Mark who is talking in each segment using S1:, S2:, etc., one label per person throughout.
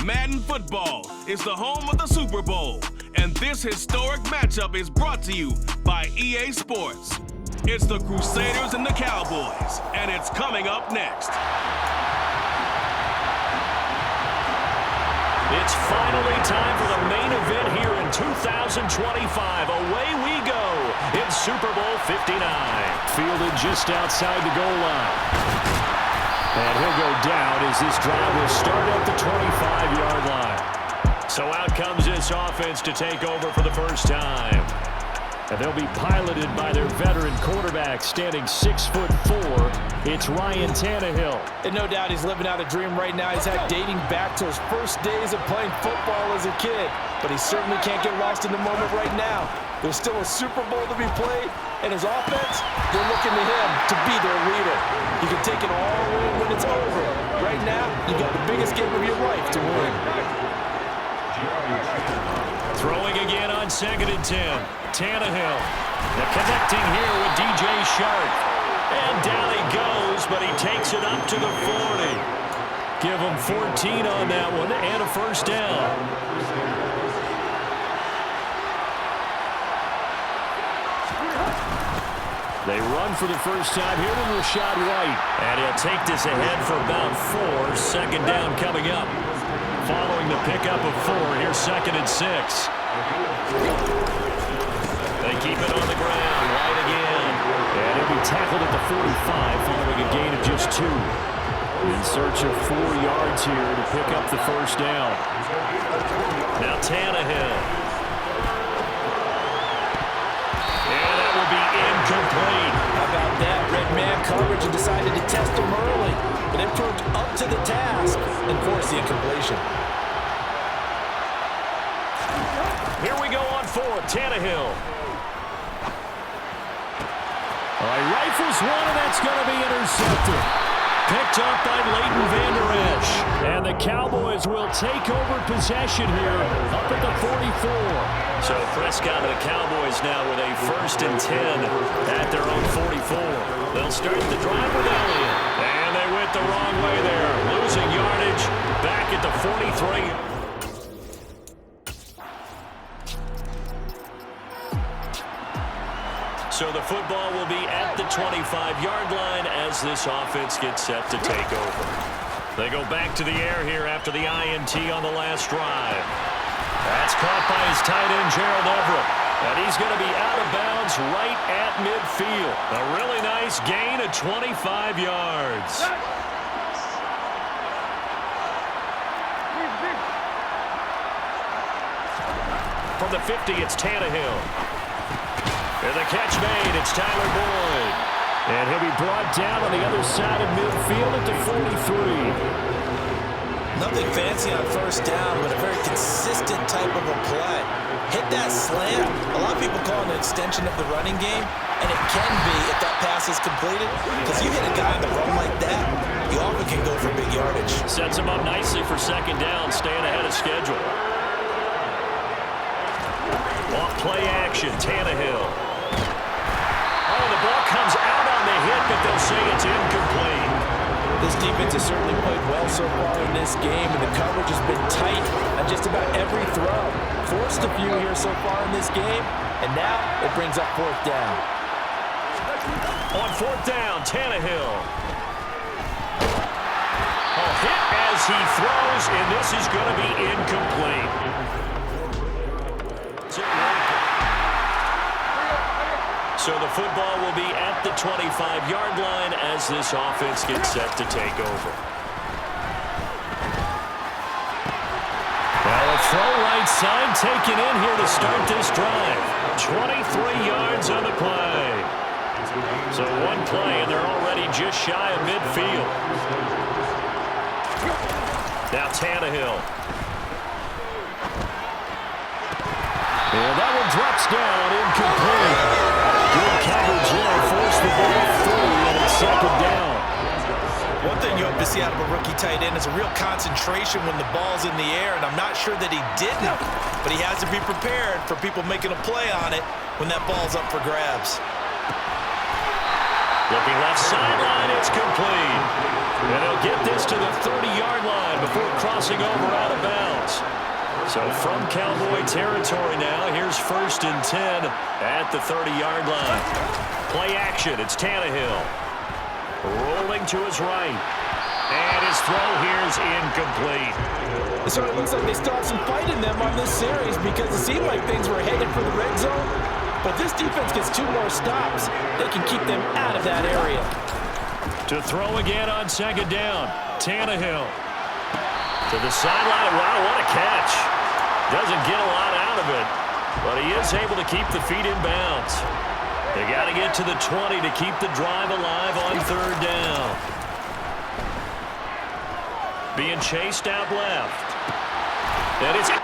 S1: Madden Football is the home of the Super Bowl, and this historic matchup is brought to you by EA Sports. It's the Crusaders and the Cowboys, and it's coming up next.
S2: It's finally time for the main event here in 2025. Away we go in Super Bowl 59. Fielded just outside the goal line. And he'll go down as this drive will start at the 25-yard line. So out comes this offense to take over for the first time. And they'll be piloted by their veteran quarterback, standing 6'4". It's Ryan Tannehill.
S3: And no doubt he's living out a dream right now. He's had dating back to his first days of playing football as a kid. But he certainly can't get lost in the moment right now. There's still a Super Bowl to be played, and his offense, they're looking to him to be their leader. He can take it all in when it's over. Right now, you got the biggest game of your life to win.
S2: Throwing again on 2nd and 10. Tannehill. The connecting here with DJ Shark. And down he goes, but he takes it up to the 40. Give him 14 on that one and a first down. They run for the first time here with Rashad White. And he'll take this ahead for about 4. Second down coming up. Following the pickup of 4, here's 2nd and 6. They keep it on the ground. White again. And he'll be tackled at the 45 following a gain of just 2. In search of 4 yards here to pick up the first down. Now Tannehill. Incomplete.
S3: How about that? Red man coverage and decided to test him early. But it proved up to the task and forced the incompletion.
S2: Here we go on 4th. Tannehill. All right, rifles one, and that's going to be intercepted. Picked up by Leighton Vander Esch. And the Cowboys will take over possession here up at the 44. So Prescott and the Cowboys now with a 1st and 10 at their own 44. They'll start the drive with Elliott. And they went the wrong way there. Losing yardage back at the 43. So the football will be at the 25-yard line as this offense gets set to take over. They go back to the air here after the INT on the last drive. That's caught by his tight end, Gerald Everett. And he's going to be out of bounds right at midfield. A really nice gain of 25 yards. From the 50, it's Tannehill. And the catch made, it's Tyler Boyd. And he'll be brought down on the other side of midfield at the 43.
S3: Nothing fancy on first down, but a very consistent type of a play. Hit that slant. A lot of people call it an extension of the running game, and it can be if that pass is completed, because you hit a guy on the run like that, you often can go for big yardage.
S2: Sets him up nicely for 2nd down, staying ahead of schedule. Off play action, Tannehill. Oh, the ball comes out on the hit, but they'll say it's incomplete.
S3: This defense has certainly played well so far in this game, and the coverage has been tight on just about every throw. Forced a few here so far in this game, and now it brings up 4th down.
S2: On 4th down, Tannehill. A hit as he throws, and this is going to be incomplete. So the football will be at the 25-yard line as this offense gets set to take over. Well, a throw right side taken in here to start this drive. 23 yards on the play. So one play, and they're already just shy of midfield. Now Tannehill. And that one drops down, incomplete. Good coverage there, forced the ball through, and it's 2nd down.
S3: One thing you hope to see out of a rookie tight end is a real concentration when the ball's in the air, and I'm not sure that he didn't, but he has to be prepared for people making a play on it when that ball's up for grabs.
S2: Looking left sideline, it's complete. And they'll get this to the 30-yard line before crossing over out of bounds. So from Cowboy territory now, here's 1st and 10 at the 30-yard line. Play action, it's Tannehill. Rolling to his right. And his throw here's incomplete.
S3: It sort of looks like they still have some fight in them on this series because it seemed like things were headed for the red zone. But this defense gets 2 more stops. They can keep them out of that area.
S2: To throw again on 2nd down. Tannehill. To the sideline. Wow, what a catch. Doesn't get a lot out of it. But he is able to keep the feet in bounds. They got to get to the 20 to keep the drive alive on 3rd down. Being chased out left. And it's did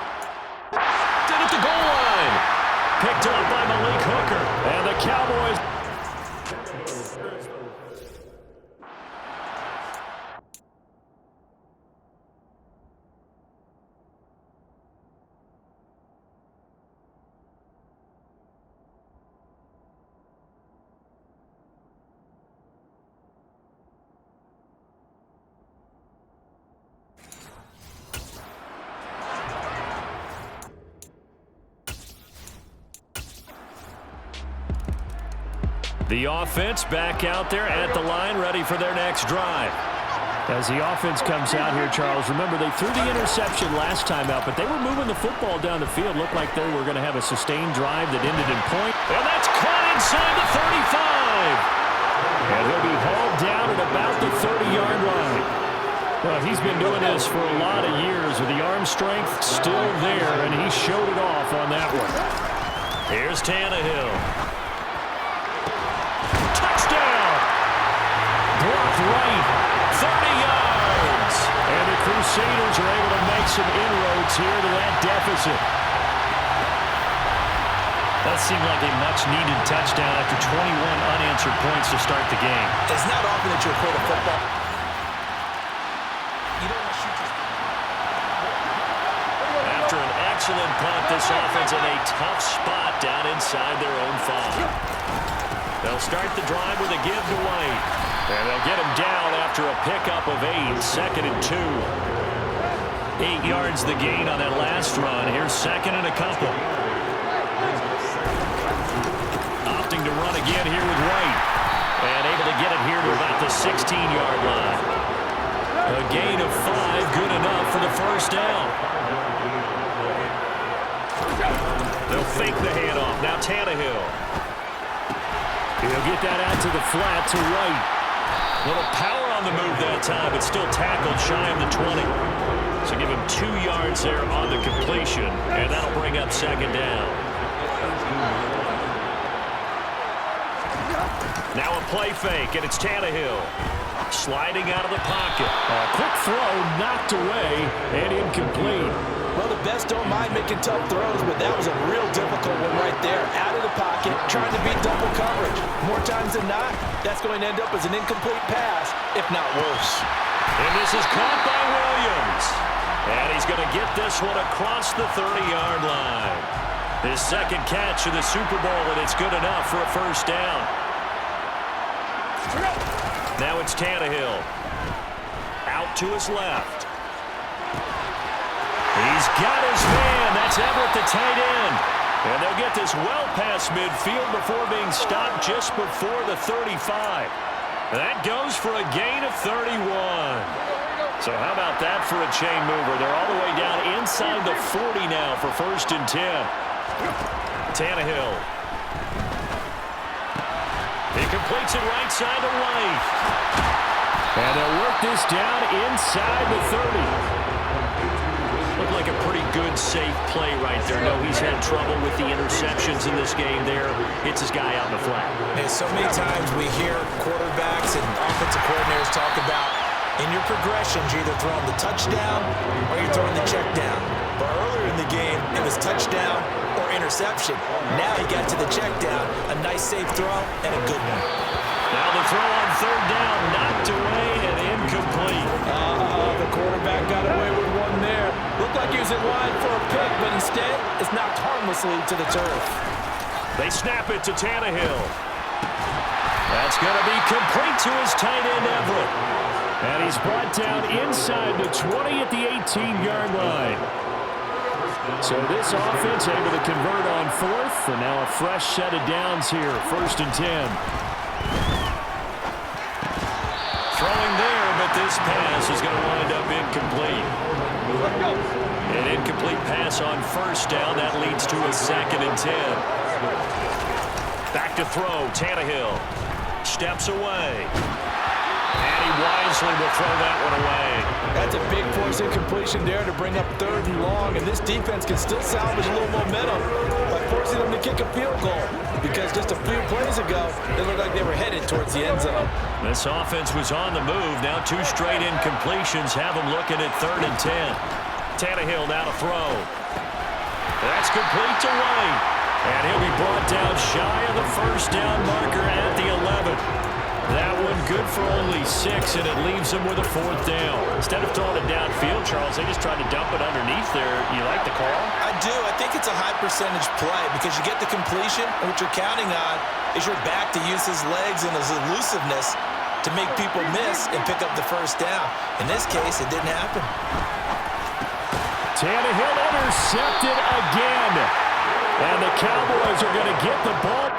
S2: at the goal line. Picked up by Malik Hooker. And the Cowboys. The offense back out there at the line, ready for their next drive. As the offense comes out here, Charles, remember they threw the interception last time out, but they were moving the football down the field. Looked like they were going to have a sustained drive that ended in point. And that's caught inside the 35. And he'll be hauled down at about the 30-yard line. Well, he's been doing this for a lot of years with the arm strength still there, and he showed it off on that one. Here's Tannehill. Blocked right, 30 yards. And the Crusaders are able to make some inroads here to that deficit. That seemed like a much-needed touchdown after 21 unanswered points to start the game.
S3: It's not often that you'll quit a football. You don't want to shoot your...
S2: After an excellent punt, this offense in a tough spot down inside their own 5. They'll start the drive with a give to White. And they'll get him down after a pickup of 8, 2nd and 2. 8 yards the gain on that last run. Here's 2nd and a couple. Opting to run again here with White. And able to get it here to about the 16-yard line. A gain of 5, good enough for the 1st down. They'll fake the handoff. Now Tannehill. He'll get that out to the flat to White. Little power on the move that time, but still tackled shy of the 20. So give him 2 yards there on the completion, and that'll bring up 2nd down. Now a play fake, and it's Tannehill. Sliding out of the pocket. A quick throw knocked away and incomplete.
S3: Well, the best don't mind making tough throws, but that was a real difficult one right there. Out of the pocket, trying to beat double coverage. More times than not, that's going to end up as an incomplete pass, if not worse.
S2: And this is caught by Williams. And he's going to get this one across the 30-yard line. His 2nd catch of the Super Bowl, and it's good enough for a 1st down. Now it's Tannehill. Out to his left. He's got his man. That's Everett, the tight end. And they'll get this well past midfield before being stopped just before the 35. That goes for a gain of 31. So how about that for a chain mover? They're all the way down inside the 40 now for 1st and 10. Tannehill. He completes it right side to White. And they'll work this down inside the 30. Looked like a pretty good, safe play right there. No, he's had trouble with the interceptions in this game there. Hits his guy out in the flat.
S3: And so many times we hear quarterbacks and offensive coordinators talk about in your progressions, you're either throwing the touchdown or you're throwing the check down. But earlier in the game, it was touchdown or interception. Now he got to the check down, a nice safe throw, and a good one.
S2: Now the throw on 3rd down, knocked away and incomplete.
S3: The quarterback got away with one there. Looked like he was in line for a pick, but instead, it's knocked harmlessly to the turf.
S2: They snap it to Tannehill. That's going to be complete to his tight end, Everett. And he's brought down inside the 20 at the 18-yard line. So this offense able to convert on fourth, and now a fresh set of downs here, 1st and 10. Throwing there, but this pass is going to wind up incomplete. An incomplete pass on 1st down. That leads to a 2nd and 10. Back to throw. Tannehill steps away. And he wisely will throw that one away.
S3: That's a big force incompletion there to bring up 3rd and long, and this defense can still salvage a little momentum by forcing them to kick a field goal, because just a few plays ago, it looked like they were headed towards the end zone.
S2: This offense was on the move. Now 2 straight incompletions have them looking at 3rd and 10. Tannehill now to throw. That's complete to White. And he'll be brought down shy of the 1st down marker at the 11. That one good for only 6, and it leaves them with a 4th down. Instead of throwing it downfield, Charles, they just tried to dump it underneath there. You like the call?
S3: I do. I think it's a high percentage play because you get the completion, and what you're counting on is your back to use his legs and his elusiveness to make people miss and pick up the 1st down. In this case, it didn't happen.
S2: Tannehill intercepted again. And the Cowboys are going to get the ball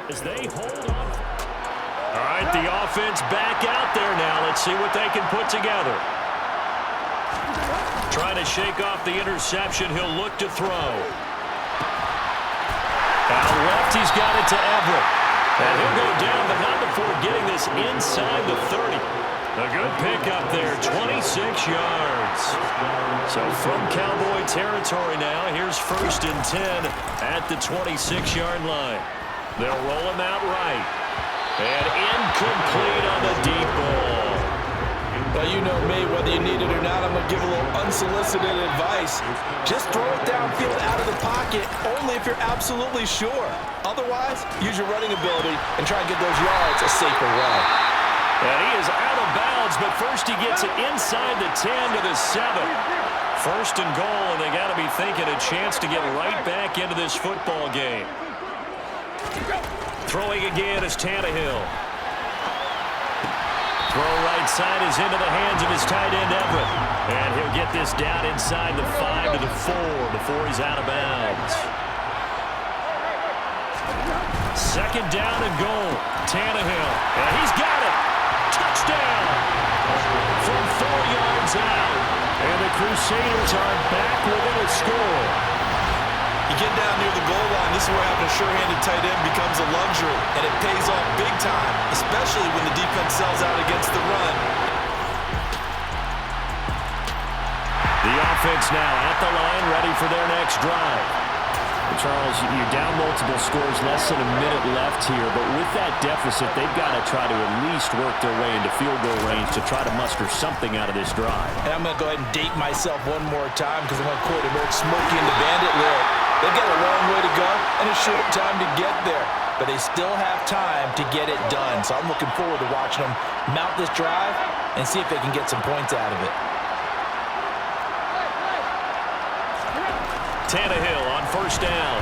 S2: as they hold on. All right, the offense back out there now. Let's see what they can put together. Trying to shake off the interception. He'll look to throw. Out left, he's got it to Everett. And he'll go down, but not before getting this inside the 30. A good pickup there, 26 yards. So from Cowboy territory now, here's 1st and 10 at the 26-yard line. They'll roll him out right. And incomplete on the deep ball.
S3: Well, you know me, whether you need it or not, I'm going to give a little unsolicited advice. Just throw it downfield out of the pocket, only if you're absolutely sure. Otherwise, use your running ability and try and get those yards a safer way.
S2: And he is out of bounds, but first he gets it inside the 10 to the 7. 1st and goal, and they got to be thinking a chance to get right back into this football game. Throwing again is Tannehill. Throw right side is into the hands of his tight end, Everett. And he'll get this down inside the 5 to the 4 before he's out of bounds. 2nd down and goal. Tannehill. And he's got it. Touchdown. From 4 yards out. And the Crusaders are back within a score.
S3: You get down near the goal line, this is where having a sure-handed tight end becomes a luxury, and it pays off big time, especially when the defense sells out against the run.
S2: The offense now at the line, ready for their next drive. Charles, you're down multiple scores, less than a minute left here, but with that deficit, they've got to try to at least work their way into field goal range to try to muster something out of this drive.
S3: And I'm going to go ahead and date myself one more time because I'm going to quote American Smokey and the Bandit lyric. They've got a long way to go and a short time to get there, but they still have time to get it done. So I'm looking forward to watching them mount this drive and see if they can get some points out of it.
S2: Tannehill on 1st down.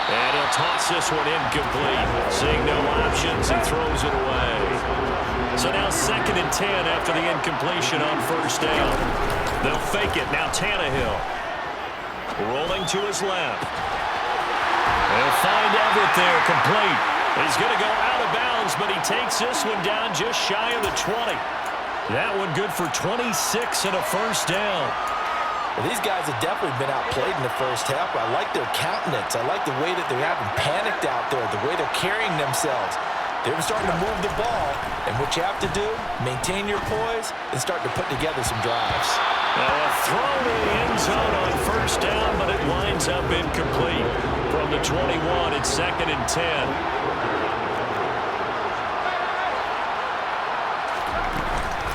S2: And he'll toss this one incomplete. Seeing no options, he throws it away. So now 2nd and 10 after the incompletion on 1st down. They'll fake it. Now Tannehill. Rolling to his left. They'll find Everett there, complete. He's going to go out of bounds, but he takes this one down just shy of the 20. That one good for 26 and a 1st down.
S3: Well, these guys have definitely been outplayed in the 1st half. I like their countenance. I like the way that they're having panicked out there, the way they're carrying themselves. They're starting to move the ball, and what you have to do, maintain your poise and start to put together some drives.
S2: Now a throw to the end zone on 1st down, but it winds up incomplete. From the 21, it's 2nd and 10.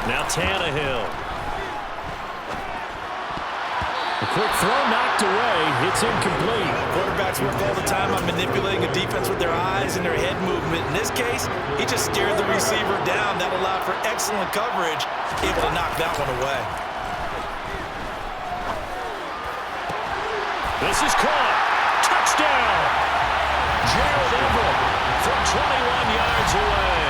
S2: Now Tannehill. A quick throw knocked away. It's incomplete.
S3: Quarterbacks work all the time on manipulating a defense with their eyes and their head movement. In this case, he just steered the receiver down. That allowed for excellent coverage, able to knock that one away.
S2: This is caught. Touchdown. Gerald Everett from 21 yards away.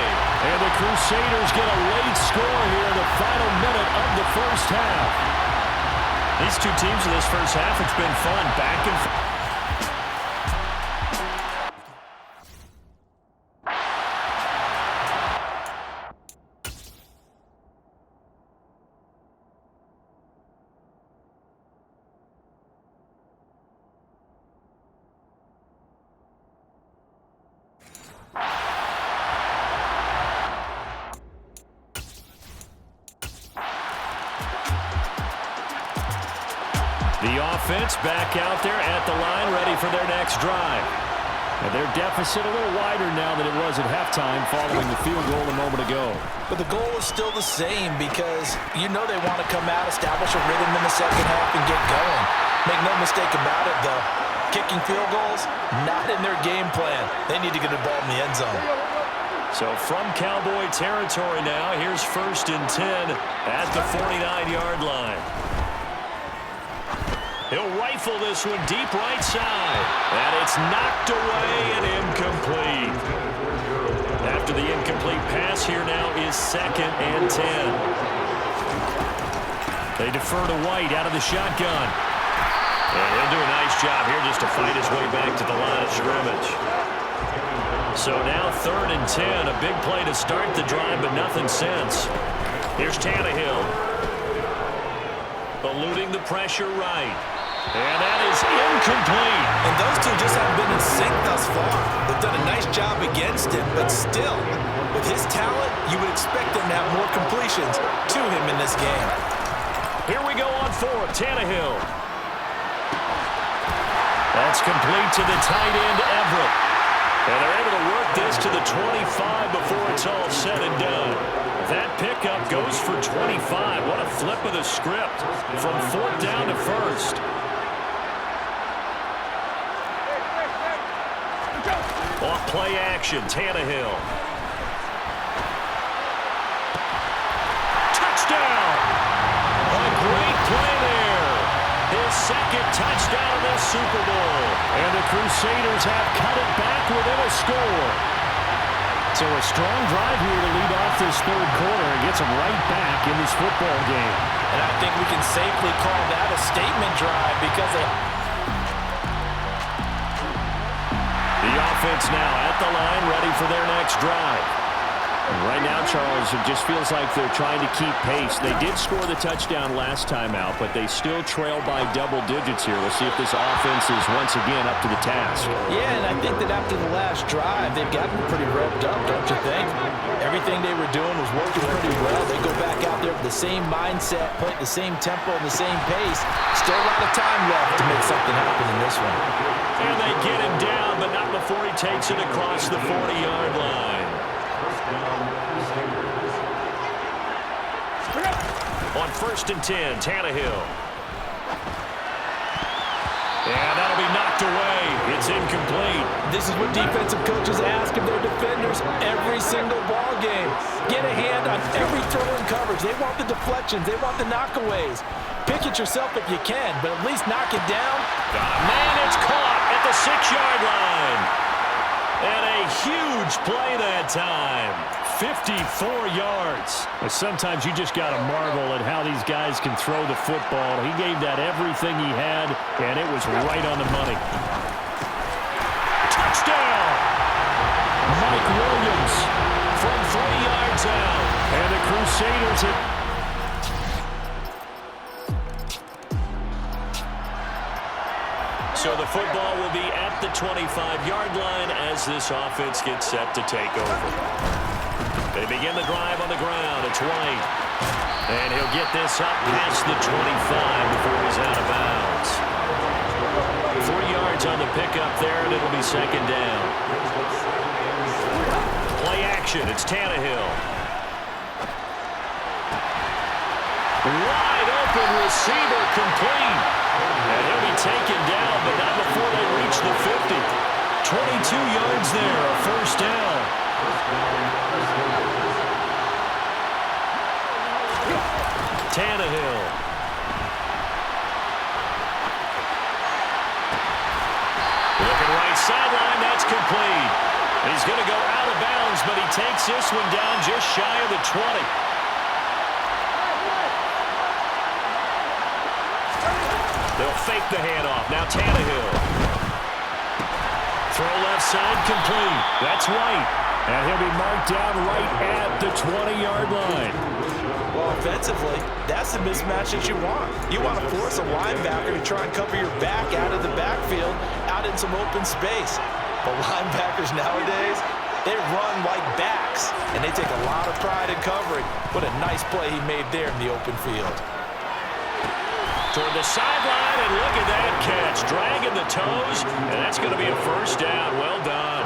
S2: And the Crusaders get a late score here in the final minute of the first half. These two teams in this first half, it's been fun. Back and forth. The offense back out there at the line, ready for their next drive. And their deficit a little wider now than it was at halftime following the field goal a moment ago.
S3: But the goal is still the same because you know they want to come out, establish a rhythm in the second half, and get going. Make no mistake about it, though. Kicking field goals, not in their game plan. They need to get the ball in the end zone.
S2: So from Cowboy territory now, here's 1st and 10 at the 49-yard line. He'll rifle this one deep right side. And it's knocked away and incomplete. After the incomplete pass, here now is 2nd and 10. They defer to White out of the shotgun. And he'll do a nice job here just to fight his way back to the line of scrimmage. So now 3rd and 10. A big play to start the drive, but nothing since. Here's Tannehill. Eluding the pressure right. And that is incomplete.
S3: And those two just haven't been in sync thus far. They've done a nice job against him, but still, with his talent, you would expect them to have more completions to him in this game.
S2: Here we go on 4th, Tannehill. That's complete to the tight end, Everett. And they're able to work this to the 25 before it's all said and done. That pickup goes for 25. What a flip of the script from 4th down to 1st. Off play action, Tannehill. Touchdown! A great play there. His 2nd touchdown of this Super Bowl. And the Crusaders have cut it back within a score. So a strong drive here to lead off this 3rd quarter and gets them right back in this football game.
S3: And I think we can safely call that a statement drive because
S2: the offense now at the line, ready for their next drive. And right now, Charles, it just feels like they're trying to keep pace. They did score the touchdown last time out, but they still trail by double digits here. We'll see if this offense is once again up to the task.
S3: yeah, and I think that after the last drive, they've gotten pretty revved up, don't you think? Everything they were doing was working pretty well. They go back out there with the same mindset, play at the same tempo and the same pace. Still a lot of time left to make something happen in this one.
S2: And they get him down, but not before he takes it across the 40-yard line. On 1st and 10, Tannehill. And that'll be knocked away. It's incomplete.
S3: This is what defensive coaches ask of their defenders every single ball game. Get a hand on every throw in coverage. They want the deflections. They want the knockaways. Pick it yourself if you can, but at least knock it down.
S2: Man, it's caught at the 6-yard line. And a huge play that time. 54 yards. Sometimes you just got to marvel at how these guys can throw the football. He gave that everything he had, and it was right on the money. Touchdown! Mike Williams from 3 yards out. And the Crusaders have... So the football will be at the 25-yard line as this offense gets set to take over. They begin the drive on the ground. It's White. And he'll get this up past the 25 before he's out of bounds. 4 yards on the pickup there, and it'll be 2nd down. Play action. It's Tannehill. Wide open receiver complete. And he'll be taken down, but not before they reach the 50. 22 yards there, a 1st down. Tannehill. Looking right sideline, that's complete. knocks this one down just shy of the 20. They'll fake the handoff. Now Tannehill. Throw left side complete. That's White. And he'll be marked down right at the 20-yard line.
S3: Well, offensively, that's the mismatch that you want. You want to force a linebacker to try and cover your back out of the backfield, out in some open space. But linebackers nowadays, they run like backs, and they take a lot of pride in covering. What a nice play he made there in the open field.
S2: Toward the sideline, and look at that catch. Dragging the toes, and that's going to be a first down. Well done.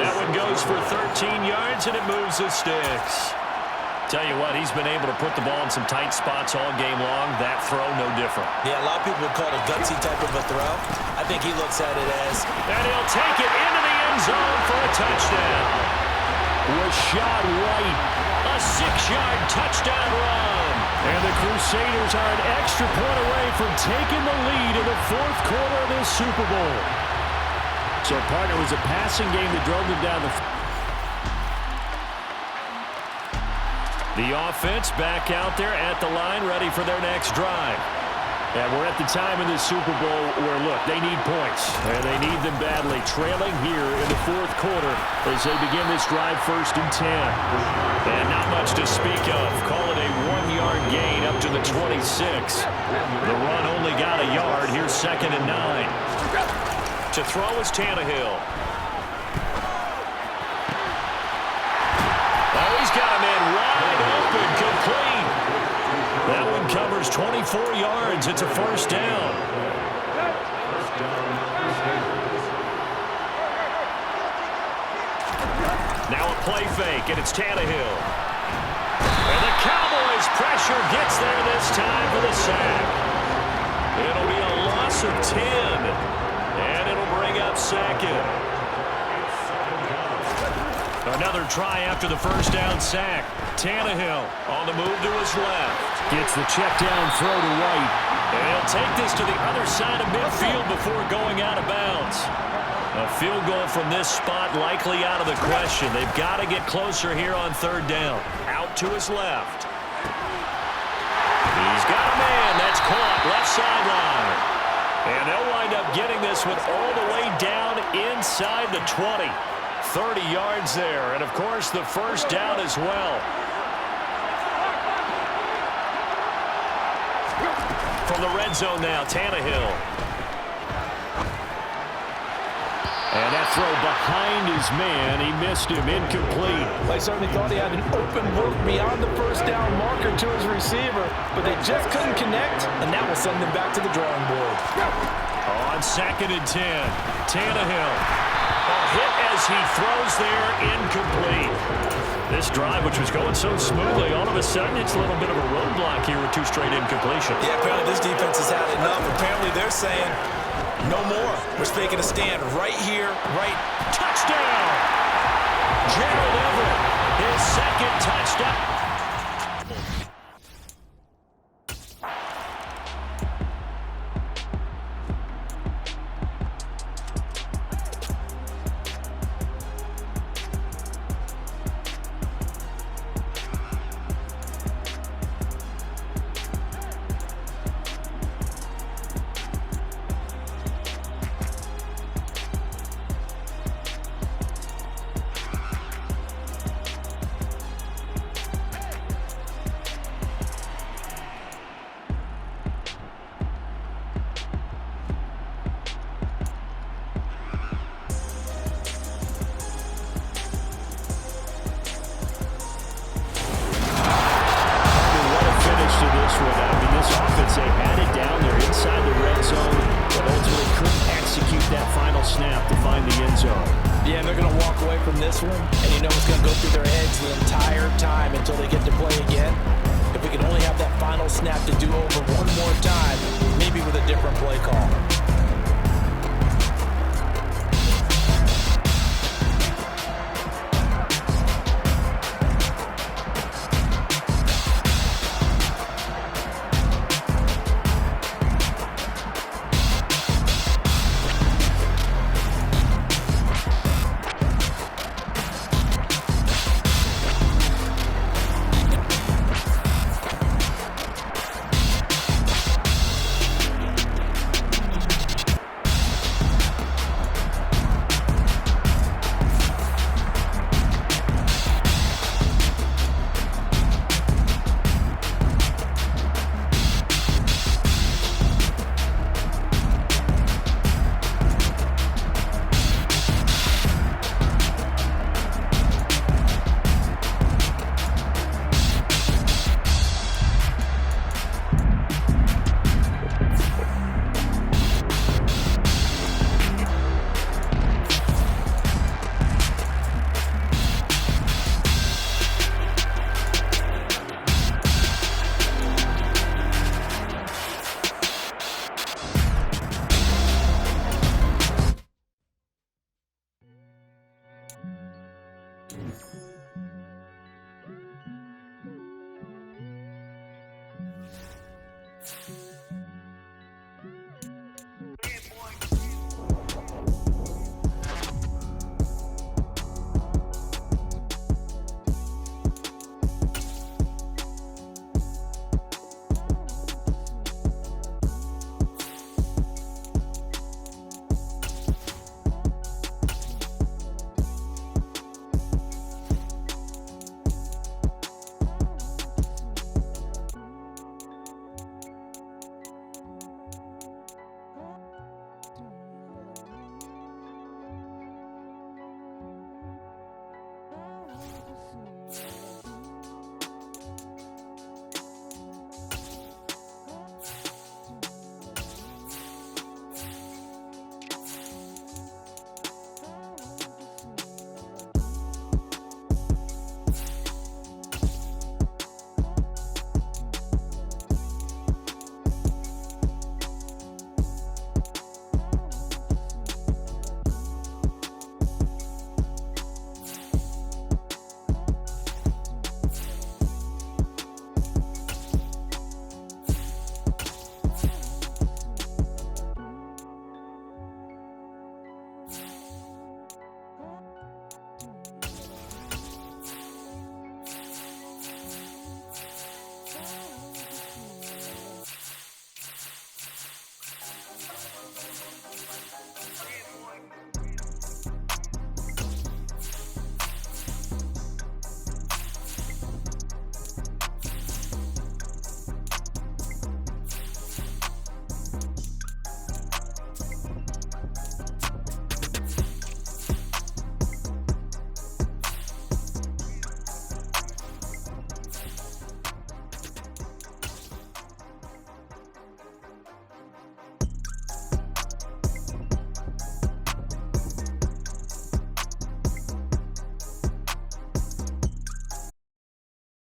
S2: That one goes for 13 yards, and it moves the sticks. Tell you what, he's been able to put the ball in some tight spots all game long. That throw, no different.
S3: Yeah, a lot of people would call it a gutsy type of a throw. I think he looks at it as...
S2: And he'll take it into the end zone for a touchdown. Rashad White, a 6-yard touchdown run. And the Crusaders are an extra point away from taking the lead in the fourth quarter of this Super Bowl. So, partner, it was a passing game that drove them down the field. The offense back out there at the line, ready for their next drive. And we're at the time in this Super Bowl where, look, they need points. And they need them badly, trailing here in the fourth quarter as they begin this drive 1st and 10. And not much to speak of. Call it a 1-yard gain up to the 26. The run only got a yard. Here's 2nd and 9. To throw is Tannehill. Oh, he's got a man wide open, complete. That one covers 24 yards. It's a first down. Now a play fake, and it's Tannehill. And the Cowboys' pressure gets there this time for the sack. It'll be a loss of 10, and it'll bring up 2nd. Another try after the first down sack. Tannehill on the move to his left. Gets the check down throw to White. And he'll take this to the other side of midfield before going out of bounds. A field goal from this spot likely out of the question. They've got to get closer here on 3rd down. Out to his left. He's got a man. That's caught left sideline. And they'll wind up getting this one all the way down inside the 20. 30 yards there, and of course the first down as well. From the red zone now, Tannehill. And that throw behind his man, he missed him, incomplete.
S3: I certainly thought he had an open look beyond the first down marker to his receiver, but they just couldn't connect, and that will send them back to the drawing board.
S2: On 2nd and 10, Tannehill. A hit as he throws there, incomplete. This drive, which was going so smoothly, all of a sudden it's a little bit of a roadblock here with 2 straight incompletions.
S3: Yeah, apparently this defense has had enough. Apparently they're saying, no more. We're taking a stand right here, right.
S2: Touchdown! Gerald Everett, his 2nd touchdown.